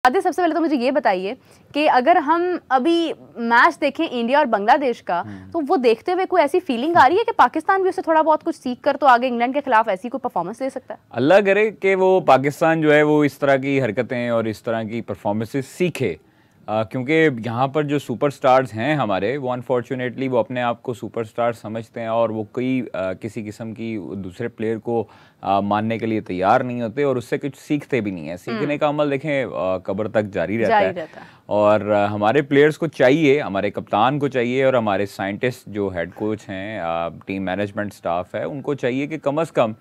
आदित्य, सबसे पहले तो मुझे ये बताइए कि अगर हम अभी मैच देखें इंडिया और बांग्लादेश का, तो वो देखते हुए कोई ऐसी फीलिंग आ रही है कि पाकिस्तान भी उससे थोड़ा बहुत कुछ सीख कर तो आगे इंग्लैंड के खिलाफ ऐसी कोई परफॉर्मेंस दे सकता है? अल्लाह करे कि वो पाकिस्तान जो है वो इस तरह की हरकतें और इस तरह की परफॉर्मेंसेस सीखे, क्योंकि यहाँ पर जो सुपरस्टार्स हैं हमारे, वो अनफॉर्चुनेटली वो अपने आप को सुपरस्टार समझते हैं और वो किसी किस्म की दूसरे प्लेयर को मानने के लिए तैयार नहीं होते और उससे कुछ सीखते भी नहीं है। सीखने का अमल देखें कब्र तक जारी रहता है। और हमारे प्लेयर्स को चाहिए, हमारे कप्तान को चाहिए और हमारे साइंटिस्ट जो हेड कोच हैं, टीम मैनेजमेंट स्टाफ है, उनको चाहिए कि कम से कम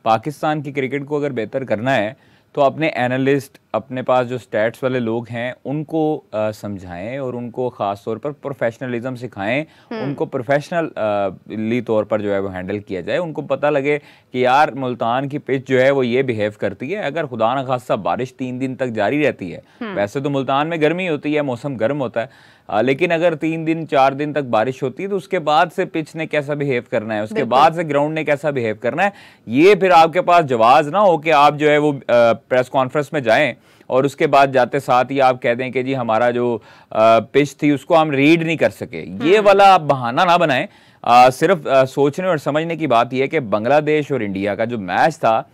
पाकिस्तान की क्रिकेट को अगर बेहतर करना है तो अपने एनालिस्ट, अपने पास जो स्टैट्स वाले लोग हैं, उनको समझाएं और उनको ख़ास तौर पर प्रोफेशनलिज्म सिखाएं, उनको प्रोफेशनली तौर पर जो है वो हैंडल किया जाए। उनको पता लगे कि यार मुल्तान की पिच जो है वो ये बिहेव करती है। अगर खुदा न खास्ता बारिश 3 दिन तक जारी रहती है, वैसे तो मुल्तान में गर्मी होती है, मौसम गर्म होता है, लेकिन अगर 3 दिन 4 दिन तक बारिश होती है तो उसके बाद से पिच ने कैसा बिहेव करना है, उसके बाद से ग्राउंड ने कैसा बिहेव करना है, ये फिर आपके पास जवाब ना हो कि आप जो है वो प्रेस कॉन्फ्रेंस में जाएं और उसके बाद जाते साथ ही आप कह दें कि जी हमारा जो पिच थी उसको हम रीड नहीं कर सके। ये वाला आप बहाना ना बनाएं। सिर्फ सोचने और समझने की बात यह है कि बांग्लादेश और इंडिया का जो मैच था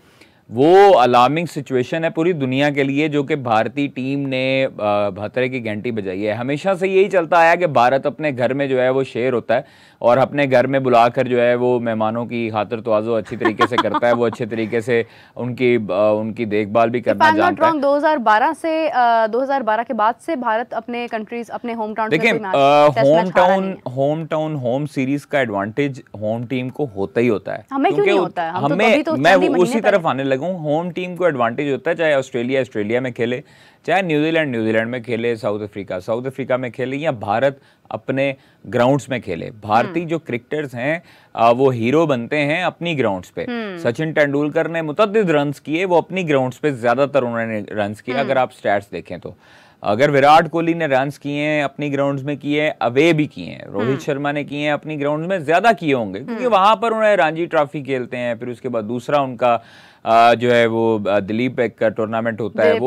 वो अलार्मिंग सिचुएशन है पूरी दुनिया के लिए, जो कि भारतीय टीम ने 72 की घंटी बजाई है। हमेशा से यही चलता आया कि भारत अपने घर में जो है वो शेर होता है और अपने घर में बुलाकर जो है वो मेहमानों की खातिर तवाज़ो अच्छी तरीके से करता है, वो अच्छे तरीके से उनकी देखबाल भी करना जानता है। 2012 के बाद से भारत अपने कंट्रीज, अपने होम टाउन, देखिए होम टाउन होम सीरीज का एडवांटेज होम टीम को होता ही होता है। हमें क्यों नहीं होता है? मैं उसी तरफ आने लगा हूं। होम टीम को एडवांटेज होता है, चाहे ऑस्ट्रेलिया में खेले, चाहे न्यूजीलैंड में खेले, साउथ अफ्रीका में खेले, या भारत अपने ग्राउंड्स में खेले। भारतीय जो क्रिकेटर्स हैं वो हीरो बनते हैं अपनी ग्राउंड्स पे। सचिन तेंदुलकर ने मुतअद्दिद रन्स किए, वो अपनी ग्राउंड्स पे ज्यादातर उन्होंने रन्स किए। अगर आप स्टैट्स देखें तो अगर विराट कोहली ने रन्स किए हैं अपनी ग्राउंड्स में, किए अवे भी किए हैं, रोहित शर्मा ने किए हैं अपनी ग्राउंड्स में, ज्यादा किए होंगे क्योंकि वहां पर उन्हें रणजी ट्रॉफी खेलते हैं। फिर उसके बाद दूसरा उनका जो है वो दिलीप एक का टूर्नामेंट होता है,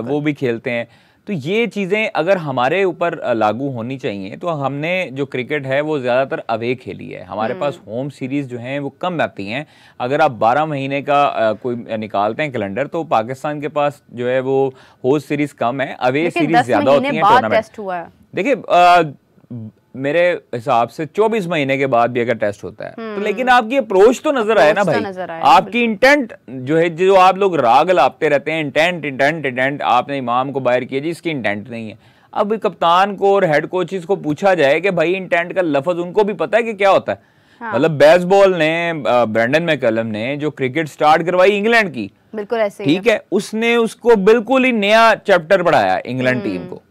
वो भी खेलते हैं। तो ये चीज़ें अगर हमारे ऊपर लागू होनी चाहिए तो हमने जो क्रिकेट है वो ज़्यादातर अवे खेली है। हमारे पास होम सीरीज़ जो हैं वो कम आती हैं। अगर आप 12 महीने का कोई निकालते हैं कैलेंडर तो पाकिस्तान के पास जो है वो होस्ट सीरीज़ कम है, अवे सीरीज़ ज़्यादा होती हैं। टूर्नामेंट देखिए मेरे हिसाब से 24 महीने के बाद भी अगर टेस्ट होता है तो, लेकिन आपकी अप्रोच तो नजर आए ना भाई, आपकी इंटेंट जो है, जो आप लोग राग लापते रहते हैं, इंटेंट आपने इमाम को बाहर किया जी, इसकी इंटेंट नहीं है। अब कप्तान को और हेड कोचेस को पूछा जाए कि भाई इंटेंट का लफ्ज उनको भी पता है कि क्या होता है। मतलब बेसबॉल ने, ब्रेंडन मैकलम ने जो क्रिकेट स्टार्ट करवाई इंग्लैंड की, बिल्कुल ऐसे ठीक है, उसने उसको बिल्कुल ही नया चैप्टर पढ़ाया इंग्लैंड टीम को।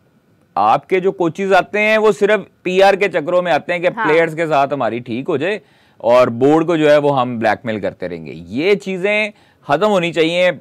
आपके जो कोचेस आते हैं वो सिर्फ पीआर के चक्रों में आते हैं कि प्लेयर्स के साथ हमारी ठीक हो जाए और बोर्ड को जो है वो हम ब्लैकमेल करते रहेंगे। ये चीजें खत्म होनी चाहिए।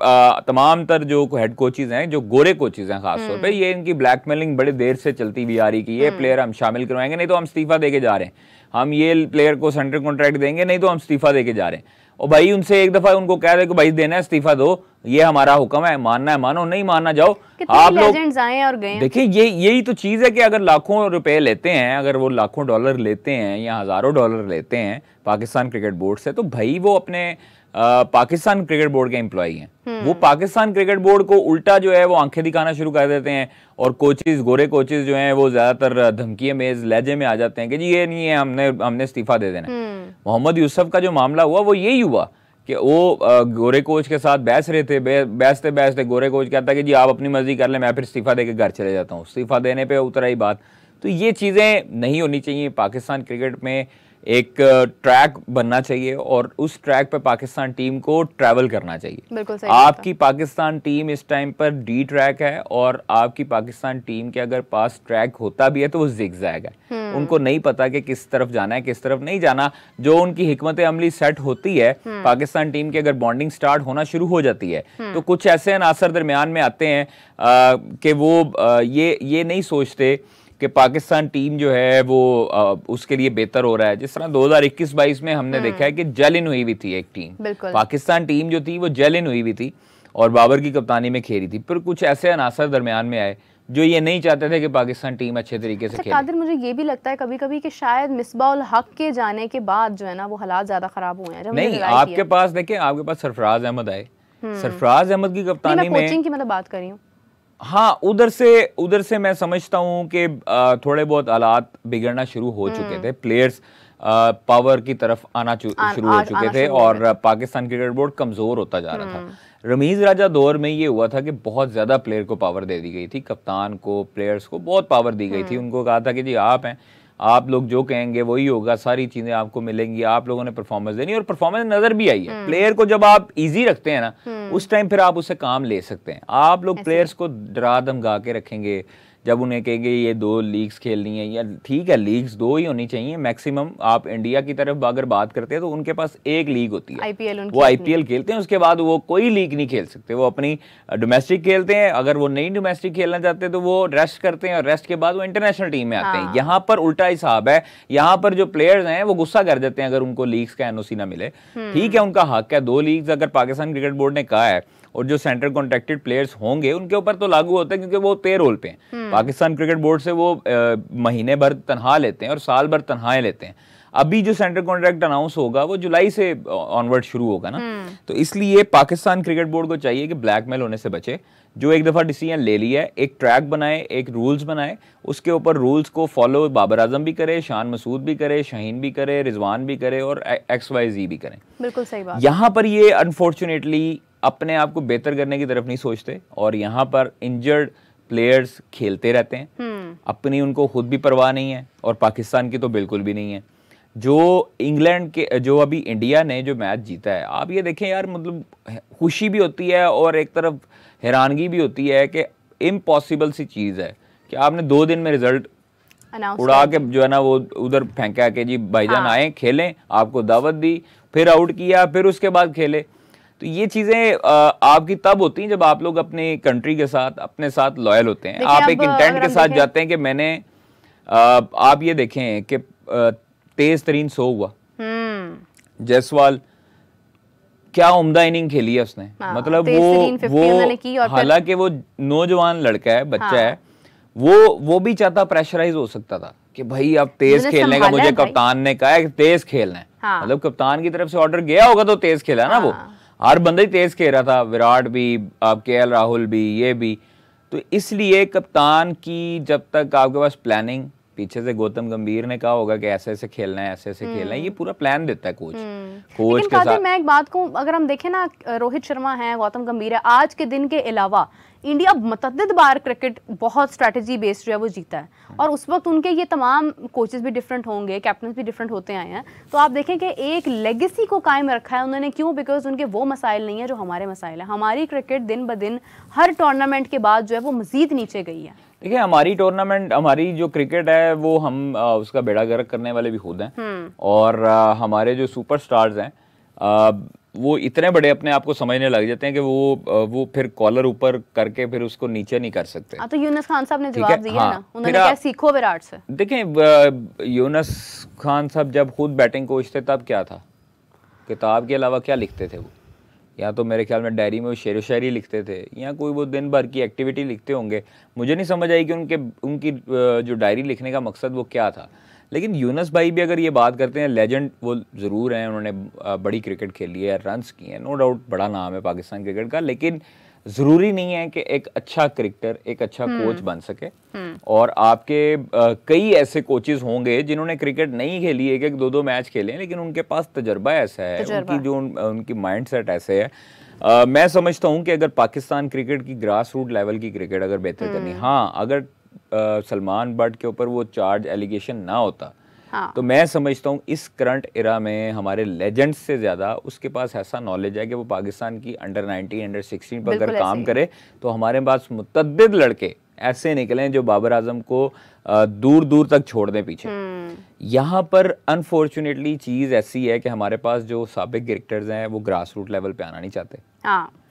तमाम तर जो हेड कोचेस हैं, जो गोरे कोचेस हैं खासतौर पे, ये इनकी ब्लैकमेलिंग बड़े देर से चलती हुई आ रही कि ये प्लेयर हम शामिल करवाएंगे, नहीं तो हम इस्तीफा देके जा रहे हैं, हम ये प्लेयर को सेंट्रल कॉन्ट्रैक्ट देंगे, नहीं तो हम इस्तीफा देके जा रहे हैं। और भाई उनसे एक दफा उनको कह दे कि भाई देना है इस्तीफा दो, ये हमारा हुक्म है, मानना है मानो, नहीं मानना जाओ। आप लोग आए और गए। देखिए यही तो चीज है कि अगर लाखों रुपए लेते हैं, अगर वो लाखों डॉलर लेते हैं या हजारों डॉलर लेते हैं पाकिस्तान क्रिकेट बोर्ड से, तो भाई वो अपने पाकिस्तान क्रिकेट बोर्ड के एम्प्लॉई हैं। वो पाकिस्तान क्रिकेट बोर्ड को उल्टा जो है वो आंखें दिखाना शुरू कर देते हैं और कोचेस, गोरे कोचेस जो हैं वो ज्यादातर धमकी मेज लहजे में आ जाते हैं कि जी ये नहीं है, हमने इस्तीफा दे देना। मोहम्मद यूसुफ का जो मामला हुआ वो यही हुआ कि वो गोरे कोच के साथ बहस रहे थे, बहसते गोरे कोच कहता कि जी आप अपनी मर्जी कर ले, मैं फिर इस्तीफा देके घर चले जाता हूँ। इस्तीफा देने पे उतर आई बात। तो ये चीज़ें नहीं होनी चाहिए। पाकिस्तान क्रिकेट में एक ट्रैक बनना चाहिए और उस ट्रैक पे पाकिस्तान टीम को ट्रैवल करना चाहिए। आपकी पाकिस्तान टीम इस टाइम पर डी ट्रैक है और आपकी पाकिस्तान टीम के अगर पास ट्रैक होता भी है तो वो जिगजैग है। उनको नहीं पता कि किस तरफ जाना है, किस तरफ नहीं जाना। जो उनकी हिकमत अमली सेट होती है, पाकिस्तान टीम की अगर बॉन्डिंग स्टार्ट होना शुरू हो जाती है तो कुछ ऐसे अनासर दरमियान में आते हैं कि वो ये नहीं सोचते कि पाकिस्तान टीम जो है वो उसके लिए बेहतर हो रहा है। जिस तरह 2021-22 में हमने देखा है कि जेल इन हुई हुई थी एक टीम, पाकिस्तान टीम जो थी वो जेल इन हुई हुई थी और बाबर की कप्तानी में खेली थी, पर कुछ ऐसे अनासर दरमियान में आए जो ये नहीं चाहते थे कि पाकिस्तान टीम अच्छे तरीके से खेले। कादिर, मुझे ये भी लगता है कभी कभी कि शायद मिसबाह उल हक के जाने के बाद जो है ना वो हालात ज्यादा खराब हुए हैं। नहीं, आपके पास देखिए, आपके पास सरफराज अहमद आए, सरफराज अहमद की कप्तानी में कोचिंग की मतलब बात कर रही हूँ। हाँ, उधर से मैं समझता हूँ कि थोड़े बहुत हालात बिगड़ना शुरू हो चुके थे, प्लेयर्स पावर की तरफ आना शुरू हो चुके थे और पाकिस्तान क्रिकेट बोर्ड कमजोर होता जा रहा था। रमीज राजा दौर में ये हुआ था कि बहुत ज्यादा प्लेयर को पावर दे दी गई थी, कप्तान को, प्लेयर्स को बहुत पावर दी गई थी। उनको कहा था कि जी आप हैं, आप लोग जो कहेंगे वही होगा, सारी चीजें आपको मिलेंगी, आप लोगों ने परफॉर्मेंस देनी, और परफॉर्मेंस नजर भी आई है। प्लेयर को जब आप इजी रखते हैं ना, उस टाइम फिर आप उससे काम ले सकते हैं। आप लोग प्लेयर्स को डरा धमका के रखेंगे, जब उन्हें कहेंगे ये 2 लीग्स खेलनी है, या ठीक है लीग्स 2 ही होनी चाहिए मैक्सिमम। आप इंडिया की तरफ अगर बात करते हैं तो उनके पास 1 लीग होती है, वो आईपीएल खेलते हैं, उसके बाद वो कोई लीग नहीं खेल सकते, वो अपनी डोमेस्टिक खेलते हैं। अगर वो नहीं डोमेस्टिक खेलना चाहते तो वो रेस्ट करते हैं और रेस्ट के बाद वो इंटरनेशनल टीम में आते हैं। यहाँ पर उल्टा हिसाब है, यहाँ पर जो प्लेयर्स हैं वो गुस्सा कर देते हैं अगर उनको लीग्स का एनओसी ना मिले। ठीक है, उनका हक है, 2 लीग्स अगर पाकिस्तान क्रिकेट बोर्ड ने कहा है, और जो सेंट्रल कॉन्ट्रैक्टेड प्लेयर्स होंगे उनके ऊपर तो लागू होता है क्योंकि वो पे रोल पे हैं। पाकिस्तान क्रिकेट बोर्ड से वो महीने भर तनख्वाह लेते हैं और साल भर तनख्वाहें लेते हैं। अभी जो सेंट्रल कॉन्ट्रैक्ट अनाउंस होगा वो जुलाई से ऑनवर्ड शुरू होगा ना, तो इसलिए पाकिस्तान क्रिकेट बोर्ड को चाहिए कि ब्लैकमेल होने से बचे। जो एक दफा डिसीजन ले लिया है, एक ट्रैक बनाए, एक रूल्स बनाए, उसके ऊपर रूल्स को फॉलो बाबर आजम भी करे, शान मसूद भी करे, शाहीन भी करे, रिजवान भी करे और XYZ भी करें। बिल्कुल सही बात। यहाँ पर ये अनफॉर्चुनेटली अपने आप को बेहतर करने की तरफ नहीं सोचते और यहाँ पर इंजर्ड प्लेयर्स खेलते रहते हैं। अपनी उनको खुद भी परवाह नहीं है और पाकिस्तान की तो बिल्कुल भी नहीं है। जो इंग्लैंड के, जो अभी इंडिया ने जो मैच जीता है, आप ये देखें यार, मतलब खुशी भी होती है और एक तरफ हैरानगी भी होती है कि इम्पॉसिबल सी चीज़ है कि आपने 2 दिन में रिजल्ट उड़ा के जो है ना वो उधर फेंका कि जी भाईजान आए खेलें, आपको दावत दी, फिर आउट किया, फिर उसके बाद खेले। तो ये चीजें आपकी तब होती हैं जब आप लोग अपनी कंट्री के साथ, अपने साथ लॉयल होते हैं। आप एक इंटेंट के साथ जाते हैं कि मैंने आप ये देखें कि तेज तरीन 100 हुआ, जायसवाल क्या उम्दा इनिंग खेली है उसने। मतलब वो हालांकि वो नौजवान लड़का है, बच्चा है, वो भी चाहता प्रेशराइज हो सकता था कि भाई अब तेज खेलने का मुझे कप्तान ने कहा है कि तेज खेलना है। मतलब कप्तान की तरफ से ऑर्डर गया होगा तो तेज खेला ना, वो हर बंदा ही तेज खेल रहा था, विराट भी, आप KL राहुल भी, ये भी। तो इसलिए कप्तान की जब तक आपके पास प्लानिंग, पीछे से गौतम गंभीर ने कहा होगा कि ऐसे ऐसे खेलना है, ऐसे ऐसे खेलना है, ये पूरा प्लान देता है कोच के साथ। मैं एक बात को, अगर हम देखें ना, रोहित शर्मा है, गौतम गंभीर है, आज के दिन के अलावा इंडिया मुतअद्दिद बार क्रिकेट बहुत स्ट्रैटेजी बेस्ड जो है वो जीता है, और उस वक्त उनके ये तमाम कोचेस भी डिफरेंट होंगे, कैप्टन भी डिफरेंट होते आए हैं। तो आप देखें कि एक लेगेसी को कायम रखा है उन्होंने। क्यों? बिकॉज उनके वो मसाइल नहीं है जो हमारे मसाइल है। हमारी क्रिकेट दिन ब दिन हर टूर्नामेंट के बाद जो है वो मजीद नीचे गई है। देखिए, हमारी टूर्नामेंट, हमारी जो क्रिकेट है वो हम उसका बेड़ा गर्क करने वाले भी खुद हैं, और हमारे जो सुपरस्टार्स हैं वो इतने बड़े अपने आप को समझने लग जाते हैं कि वो फिर कॉलर ऊपर करके फिर उसको नीचे नहीं कर सकते। तो यूनुस खान साहब ने जवाब दिया ना, उन्होंने कहा सीखो विराट से। देखें, यूनुस खान साहब जब खुद बैटिंग कोच थे तब क्या था, किताब के अलावा क्या लिखते थे वो? या तो मेरे ख्याल में डायरी में वो शेर व शायरी लिखते थे, या कोई वो दिन भर की एक्टिविटी लिखते होंगे। मुझे नहीं समझ आई कि उनकी जो डायरी लिखने का मकसद वो क्या था। लेकिन यूनुस भाई भी अगर ये बात करते हैं, लेजेंड वो ज़रूर हैं, उन्होंने बड़ी क्रिकेट खेली है, रन्स किए हैं, नो डाउट बड़ा नाम है पाकिस्तान क्रिकेट का, लेकिन ज़रूरी नहीं है कि एक अच्छा क्रिकेटर, एक अच्छा कोच बन सके। और आपके कई ऐसे कोचेस होंगे जिन्होंने क्रिकेट नहीं खेली, 1-2 मैच खेले हैं, लेकिन उनके पास तजर्बा ऐसा है, उनकी माइंड सेट ऐसे है। मैं समझता हूँ कि अगर पाकिस्तान क्रिकेट की ग्रास रूट लेवल की क्रिकेट अगर बेहतर करनी, हाँ, अगर सलमान बट के ऊपर वो चार्ज एलिगेशन ना होता, तो मैं समझता हूँ इस करंट एरा में हमारे लेजेंड्स से ज़्यादा उसके पास ऐसा नॉलेज है कि वो पाकिस्तान की अंडर-19, अंडर-16 पर अगर काम करे तो हमारे पास मुतअद्दिद लड़के ऐसे निकलें जो बाबर आजम को दूर दूर तक छोड़ दें पीछे। यहाँ पर अनफॉर्चुनेटली चीज़ ऐसी है कि हमारे पास जो साबिक क्रिकेटर्स हैं वो ग्रास रूट लेवल पे आना नहीं चाहते,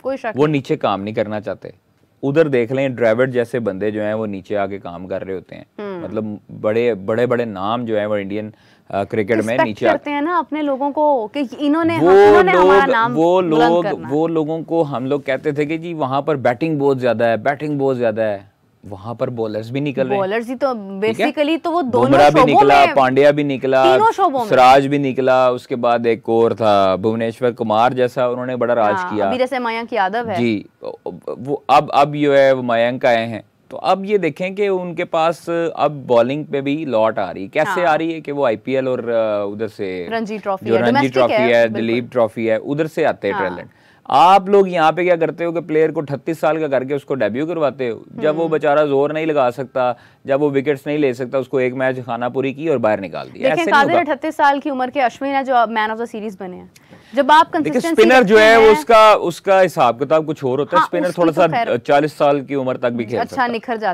कोई शक वो नीचे काम नहीं करना चाहते। उधर देख लें, ड्रेविड जैसे बंदे जो हैं वो नीचे आके काम कर रहे होते हैं। मतलब बड़े बड़े नाम जो हैं वो इंडियन क्रिकेट में Respect नीचे करते हैं ना अपने लोगों को कि इन्होंने हमारा नाम बुलंद करना है। वो लोगों को हम लोग कहते थे कि जी वहां पर बैटिंग बहुत ज्यादा है, बैटिंग बहुत ज्यादा है, वहां पर बॉलर्स भी निकल रहे हैं। बॉलर्स ही तो बेसिकली तो वो दोनों बुमराह भी शोबों निकला, में, पांड्या भी निकला, तीनों शोबों में। सिराज भी निकला, उसके बाद एक और था भुवनेश्वर कुमार जैसा, उन्होंने बड़ा राज किया। अभी जैसे मयंक यादव है जी, वो अब जो है वो मयंक आए हैं, तो अब ये देखें कि उनके पास अब बॉलिंग पे भी लॉट आ रही है। कैसे आ रही है कि वो आईपीएल और उधर से रणजी ट्रॉफी जो है, रणजी domestic ट्रॉफी है, बिल्कुल। दिलीप ट्रॉफी है, उधर से आते हैं टैलेंट। आप लोग यहाँ पे क्या करते हो कि प्लेयर को 38 साल का करके उसको डेब्यू करवाते हो, जब वो बेचारा जोर नहीं लगा सकता, जब वो विकेट्स नहीं ले सकता, उसको एक मैच खानापुरी की और बाहर निकाल दिया। देखें कादिर 38 साल की उम्र के अश्विन है जो मैन ऑफ द सीरीज बने हैं। जब आप कंसिस्टेंसी स्पिनर जो है वो उसका हिसाब किताब कुछ और होता है। स्पिनर थोड़ा सा 40 साल की उम्र तक भी खेल सकता है, अच्छा निखर जाता है।